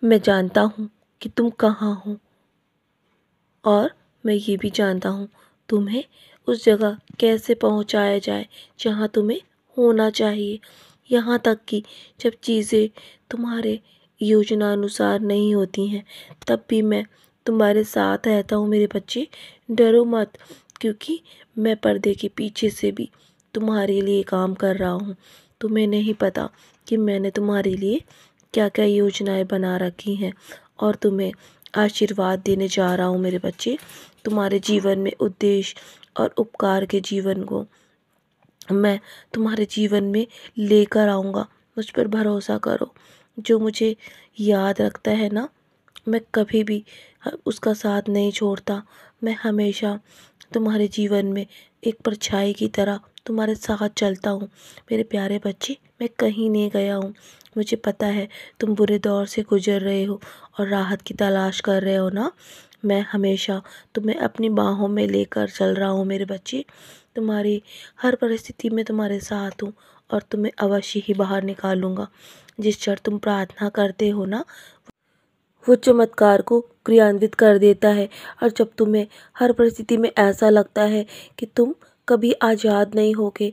मैं जानता हूँ कि तुम कहाँ हो, और मैं ये भी जानता हूँ तुम्हें उस जगह कैसे पहुँचाया जाए जहाँ तुम्हें होना चाहिए। यहाँ तक कि जब चीज़ें तुम्हारे योजना अनुसार नहीं होती हैं, तब भी मैं तुम्हारे साथ रहता हूँ मेरे बच्चे। डरो मत, क्योंकि मैं पर्दे के पीछे से भी तुम्हारे लिए काम कर रहा हूँ। तुम्हें नहीं पता कि मैंने तुम्हारे लिए क्या क्या योजनाएं बना रखी हैं, और तुम्हें आशीर्वाद देने जा रहा हूँ मेरे बच्चे। तुम्हारे जीवन में उद्देश्य और उपकार के जीवन को मैं तुम्हारे जीवन में लेकर आऊँगा। मुझ पर भरोसा करो। जो मुझे याद रखता है ना, मैं कभी भी उसका साथ नहीं छोड़ता। मैं हमेशा तुम्हारे जीवन में एक परछाई की तरह तुम्हारे साथ चलता हूँ मेरे प्यारे बच्चे। मैं कहीं नहीं गया हूँ। मुझे पता है तुम बुरे दौर से गुजर रहे हो और राहत की तलाश कर रहे हो ना। मैं हमेशा तुम्हें अपनी बाहों में लेकर चल रहा हूँ मेरे बच्चे। तुम्हारी हर परिस्थिति में तुम्हारे साथ हूँ, और तुम्हें अवश्य ही बाहर निकालूंगा। जिस क्षण तुम प्रार्थना करते हो ना, वो चमत्कार को क्रियान्वित कर देता है। और जब तुम्हें हर परिस्थिति में ऐसा लगता है कि तुम कभी आज़ाद नहीं होगे,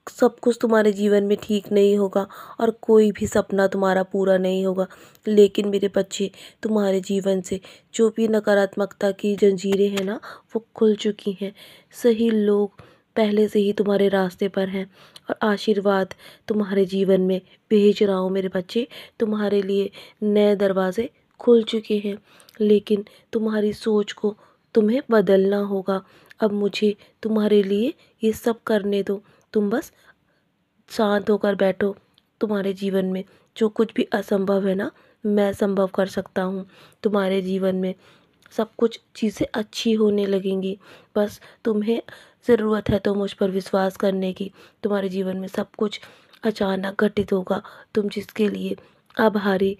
सब कुछ तुम्हारे जीवन में ठीक नहीं होगा और कोई भी सपना तुम्हारा पूरा नहीं होगा, लेकिन मेरे बच्चे, तुम्हारे जीवन से जो भी नकारात्मकता की जंजीरें हैं ना, वो खुल चुकी हैं। सही लोग पहले से ही तुम्हारे रास्ते पर हैं, और आशीर्वाद तुम्हारे जीवन में भेज रहा हूँ मेरे बच्चे। तुम्हारे लिए नए दरवाजे खुल चुके हैं, लेकिन तुम्हारी सोच को तुम्हें बदलना होगा। अब मुझे तुम्हारे लिए ये सब करने दो। तुम बस शांत होकर बैठो। तुम्हारे जीवन में जो कुछ भी असंभव है ना, मैं संभव कर सकता हूँ। तुम्हारे जीवन में सब कुछ चीज़ें अच्छी होने लगेंगी। बस तुम्हें ज़रूरत है तो मुझ पर विश्वास करने की। तुम्हारे जीवन में सब कुछ अचानक घटित होगा। तुम जिसके लिए आभारी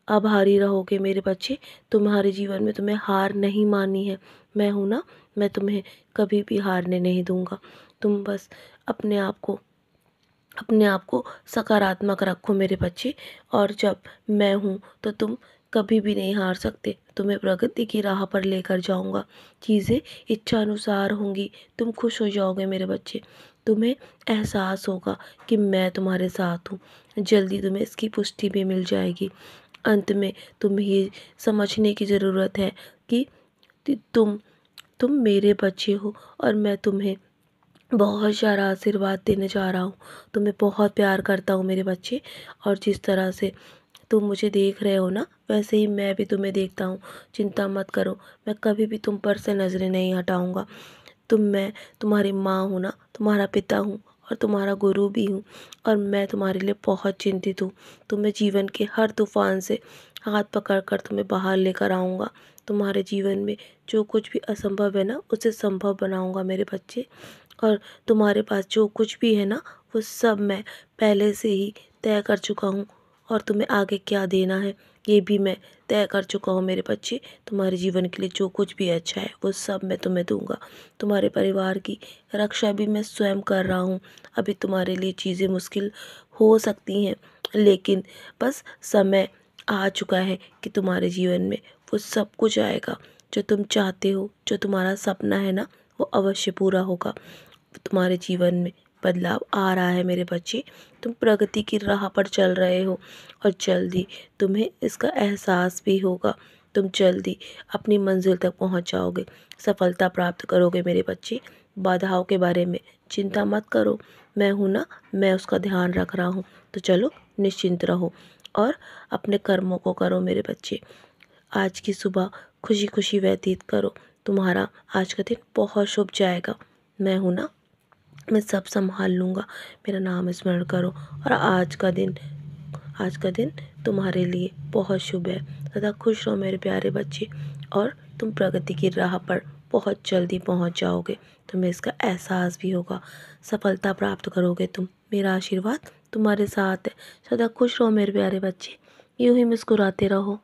आभारी रहोगे मेरे बच्चे। तुम्हारे जीवन में तुम्हें हार नहीं माननी है। मैं हूँ ना, मैं तुम्हें कभी भी हारने नहीं दूँगा। तुम बस अपने आप को अपने आप को सकारात्मक रखो मेरे बच्चे, और जब मैं हूँ तो तुम कभी भी नहीं हार सकते। तुम्हें प्रगति की राह पर लेकर जाऊँगा। चीज़ें इच्छा अनुसार होंगी। तुम खुश हो जाओगे मेरे बच्चे। तुम्हें एहसास होगा कि मैं तुम्हारे साथ हूँ। जल्दी तुम्हें इसकी पुष्टि भी मिल जाएगी। अंत में तुम्हें ये समझने की ज़रूरत है कि तुम मेरे बच्चे हो, और मैं तुम्हें बहुत सारा आशीर्वाद देने जा रहा हूँ। तुम्हें बहुत प्यार करता हूँ मेरे बच्चे, और जिस तरह से तुम मुझे देख रहे हो ना, वैसे ही मैं भी तुम्हें देखता हूँ। चिंता मत करो, मैं कभी भी तुम पर से नज़रें नहीं हटाऊँगा। मैं तुम्हारी माँ हूँ ना, तुम्हारा पिता हूँ, और तुम्हारा गुरु भी हूँ, और मैं तुम्हारे लिए बहुत चिंतित हूँ। तुम्हें जीवन के हर तूफान से हाथ पकड़ कर तुम्हें बाहर लेकर आऊँगा। तुम्हारे जीवन में जो कुछ भी असंभव है ना, उसे संभव बनाऊँगा मेरे बच्चे। और तुम्हारे पास जो कुछ भी है ना, वो सब मैं पहले से ही तय कर चुका हूँ, और तुम्हें आगे क्या देना है ये भी मैं तय कर चुका हूँ मेरे बच्चे। तुम्हारे जीवन के लिए जो कुछ भी अच्छा है वो सब मैं तुम्हें दूंगा। तुम्हारे परिवार की रक्षा भी मैं स्वयं कर रहा हूँ। अभी तुम्हारे लिए चीज़ें मुश्किल हो सकती हैं, लेकिन बस समय आ चुका है कि तुम्हारे जीवन में वो सब कुछ आएगा जो तुम चाहते हो। जो तुम्हारा सपना है ना, वो अवश्य पूरा होगा। तुम्हारे जीवन में बदलाव आ रहा है मेरे बच्चे। तुम प्रगति की राह पर चल रहे हो, और जल्दी तुम्हें इसका एहसास भी होगा। तुम जल्दी अपनी मंजिल तक पहुंच जाओगे, सफलता प्राप्त करोगे मेरे बच्चे। बाधाओं के बारे में चिंता मत करो। मैं हूँ ना, मैं उसका ध्यान रख रहा हूँ। तो चलो, निश्चिंत रहो और अपने कर्मों को करो मेरे बच्चे। आज की सुबह खुशी खुशी व्यतीत करो। तुम्हारा आज का दिन बहुत शुभ जाएगा। मैं हूँ ना, मैं सब संभाल लूँगा। मेरा नाम स्मरण करो, और आज का दिन तुम्हारे लिए बहुत शुभ है। सदा खुश रहो मेरे प्यारे बच्चे, और तुम प्रगति की राह पर बहुत जल्दी पहुंच जाओगे। तुम्हें इसका एहसास भी होगा। सफलता प्राप्त करोगे तुम। मेरा आशीर्वाद तुम्हारे साथ है। सदा खुश रहो मेरे प्यारे बच्चे। यूं ही मुस्कुराते रहो।